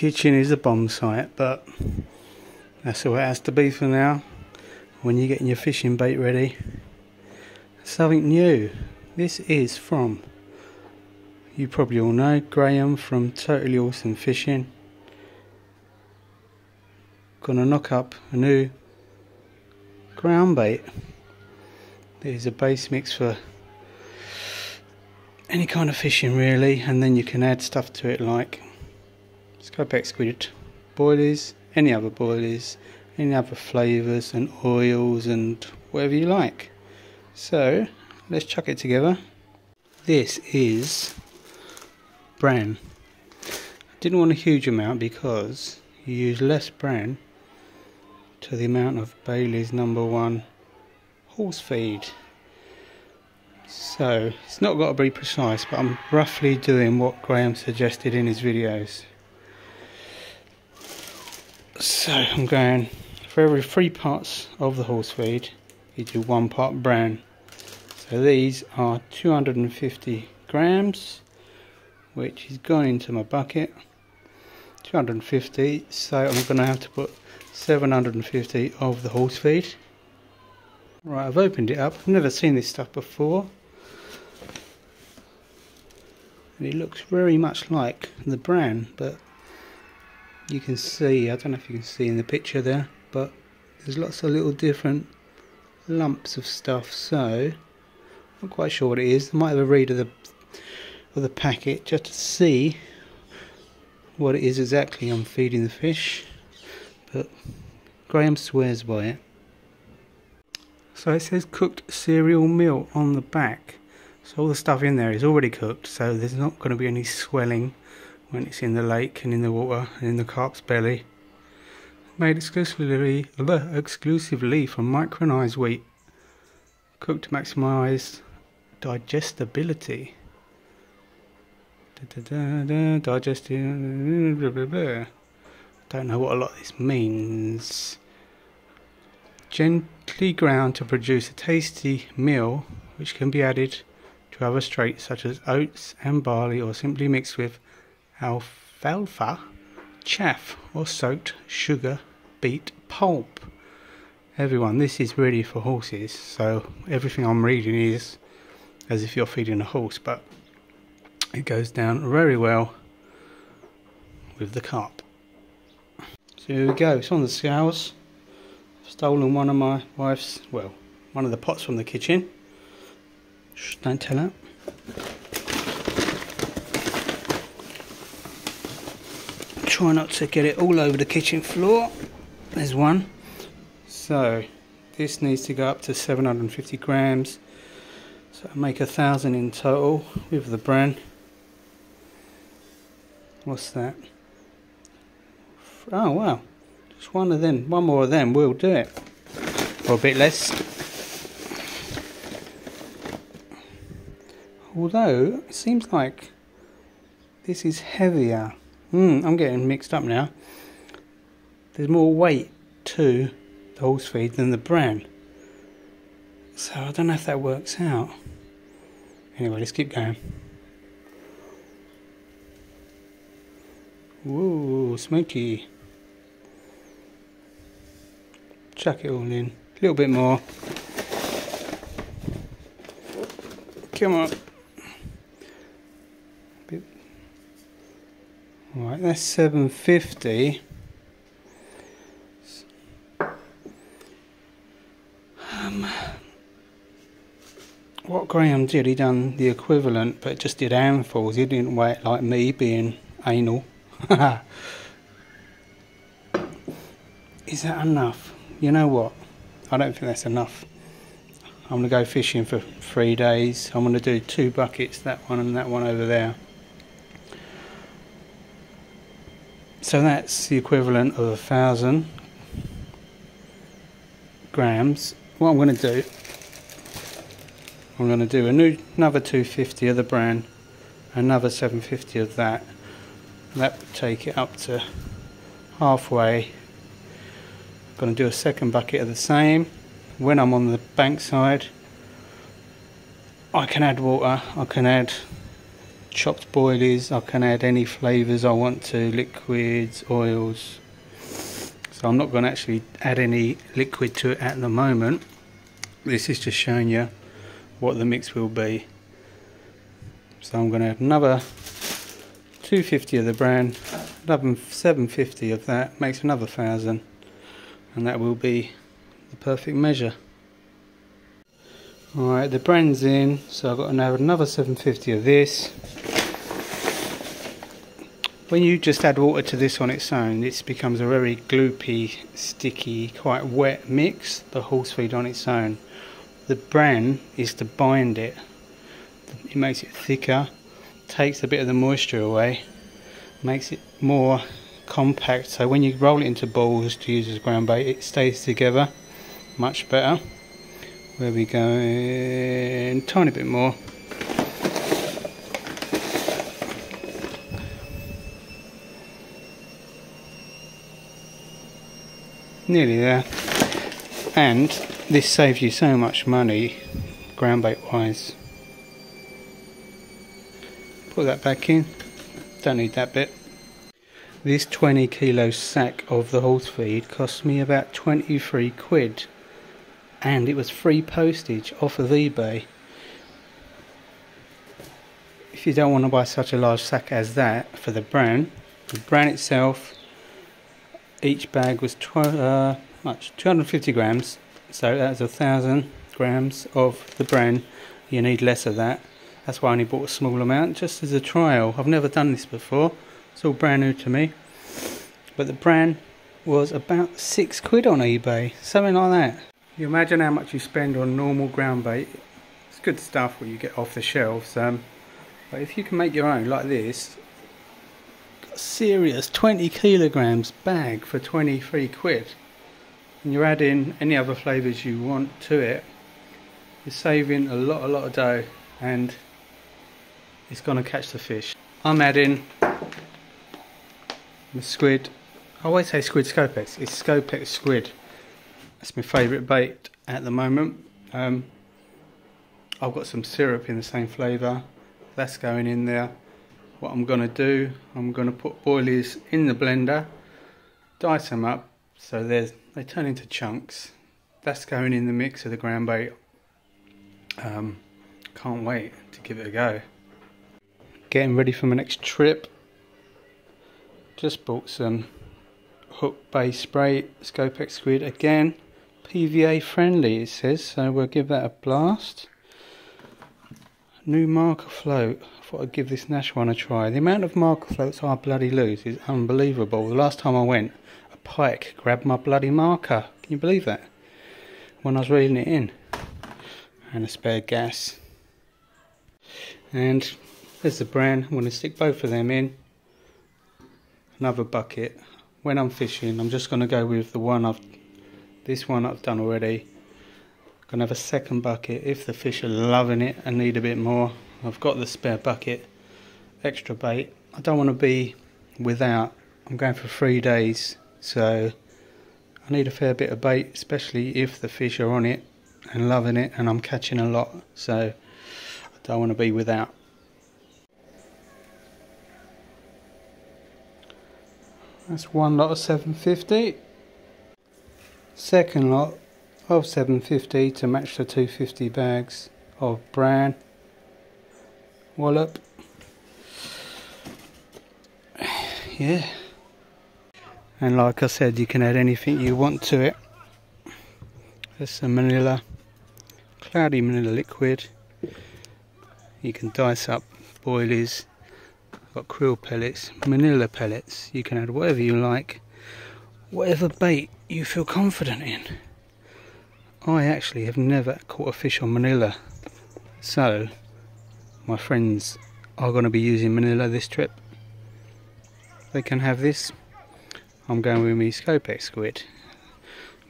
kitchen is a bomb site, but that's all it has to be for now. When you're getting your fishing bait ready, something new. This is from, you probably all know, Graham from Totally Awesome Fishing. Gonna knock up a new Groundbait. There's a base mix for any kind of fishing really, and then you can add stuff to it like Scopex squid boilies, any other boilies, any other flavours and oils and whatever you like. So let's chuck it together. This is bran. Didn't want a huge amount because you use less bran to the amount of Bailey's #1 horse feed. So it's not got to be precise, but I'm roughly doing what Graham suggested in his videos. So I'm going, for every 3 parts of the horse feed you do 1 part bran. So these are 250 grams, which is gone into my bucket. 250, so I'm going to have to put 750 of the horse feed. Right, I've opened it up. I've never seen this stuff before. And it looks very much like the bran, but you can see, I don't know if you can see in the picture there, but there's lots of little different lumps of stuff, so I'm not quite sure what it is. I might have a read of the packet just to see what it is exactly I'm feeding the fish, but Graham swears by it. So it says cooked cereal meal on the back, so all the stuff in there is already cooked, so there's not going to be any swelling when it's in the lake and in the water and in the carp's belly. Made exclusively from micronized wheat, cooked to maximise digestibility. Digestive. Don't know what a lot of this means. Gently ground to produce a tasty meal which can be added to other straits such as oats and barley, or simply mixed with alfalfa, chaff, or soaked sugar beet pulp. Everyone, this is really for horses, so everything I'm reading is as if you're feeding a horse, but it goes down very well with the carp. So here we go, it's on the scales. I've stolen one of my wife's, well, one of the pots from the kitchen. Shh, don't tell her. Try not to get it all over the kitchen floor. There's one. So this needs to go up to 750 grams. So I make 1,000 in total with the bran. What's that? Oh wow, just one of them, one more of them will do it, or a bit less. Although it seems like this is heavier. I'm getting mixed up now. There's more weight to the horse feed than the bran, so I don't know if that works out. Anyway, let's keep going. Whoa, smoky. Chuck it all in. A little bit more. Come on. Right, that's 750. What Graham did, he done the equivalent, but just did handfuls. He didn't weigh it like me, being anal. Is that enough? You know what? I don't think that's enough. I'm going to go fishing for 3 days. I'm going to do 2 buckets, that one and that one over there. So that's the equivalent of 1,000 grams. What I'm going to do, I'm going to do another 250 of the bran, another 750 of that. That would take it up to halfway. I'm going to do a second bucket of the same. When I'm on the bank side, I can add water, I can add chopped boilies. I can add any flavours I want to, liquids, oils. So I'm not going to actually add any liquid to it at the moment. This is just showing you what the mix will be. So I'm going to add another 250 of the brand, another 750 of that, makes another 1,000, and that will be the perfect measure. Alright, the brand's in, so I've got to add another 750 of this. When you just add water to this on its own, this becomes a very gloopy, sticky, quite wet mix, the horse feed on its own. The bran is to bind it. It makes it thicker, takes a bit of the moisture away, makes it more compact, so when you roll it into balls to use as ground bait, it stays together much better. Where we go in, tiny bit more. Nearly there. And this saves you so much money ground bait wise. Put that back in, don't need that bit. This 20 kilo sack of the horse feed cost me about 23 quid, and it was free postage off of eBay. If you don't want to buy such a large sack as that for the bran itself, each bag was 250 grams, so that's 1,000 grams of the bran. You need less of that. That's why I only bought a small amount, just as a trial. I've never done this before, it's all brand new to me. But the bran was about 6 quid on eBay, something like that. You imagine how much you spend on normal ground bait. It's good stuff what you get off the shelves, but if you can make your own like this, a serious 20 kilograms bag for 23 quid, and you're adding any other flavours you want to it, you're saving a lot of dough, and it's going to catch the fish. I'm adding the squid. I always say squid Scopex. It's Scopex squid. That's my favourite bait at the moment. I've got some syrup in the same flavour. That's going in there. What I'm going to do, I'm going to put boilies in the blender, dice them up so they turn into chunks. That's going in the mix of the ground bait. Can't wait to give it a go. Getting ready for my next trip. Just bought some hook bait spray, Scopex squid again. PVA friendly it says, so we'll give that a blast. New marker float. I thought I'd give this Nash one a try. The amount of marker floats I bloody lose is unbelievable. The last time I went, a pike grabbed my bloody marker. Can you believe that? When I was reeling it in. And a spare gas. And there's the bran. I'm going to stick both of them in. Another bucket. When I'm fishing, I'm just going to go with this one I've done already. Going to have a second bucket if the fish are loving it and need a bit more. I've got the spare bucket, extra bait. I don't want to be without. I'm going for 3 days, so I need a fair bit of bait, especially if the fish are on it and loving it and I'm catching a lot, so I don't want to be without. That's one lot of 750. Second lot of 750 to match the 250 bags of bran. Wallop. Yeah. And like I said, you can add anything you want to it. There's some manila, cloudy manila liquid. You can dice up boilies. Got krill pellets, manila pellets. You can add whatever you like, whatever bait you feel confident in. I actually have never caught a fish on manila, so my friends are going to be using manila this trip. They can have this. I'm going with my Scopex squid,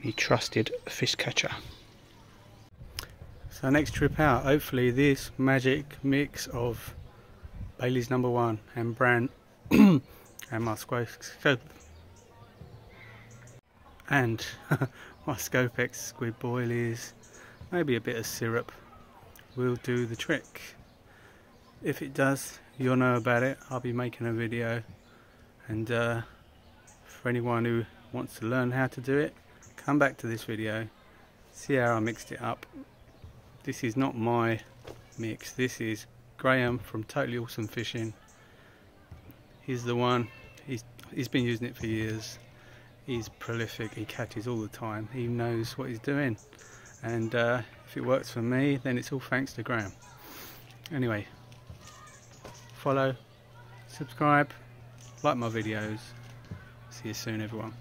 my trusted fish catcher. So next trip out, hopefully this magic mix of Bailey's number 1 and bran and my Scope and my Scopex squid boilies, maybe a bit of syrup will do the trick. if it does, you'll know about it. I'll be making a video, and for anyone who wants to learn how to do it, come back to this video, see how I mixed it up. This is not my mix, this is Graham from Totally Awesome Fishing. He's the one, he's been using it for years. He's prolific, he catches all the time, he knows what he's doing, and if it works for me, then it's all thanks to Graham. Anyway, follow, subscribe, like my videos. See you soon, everyone.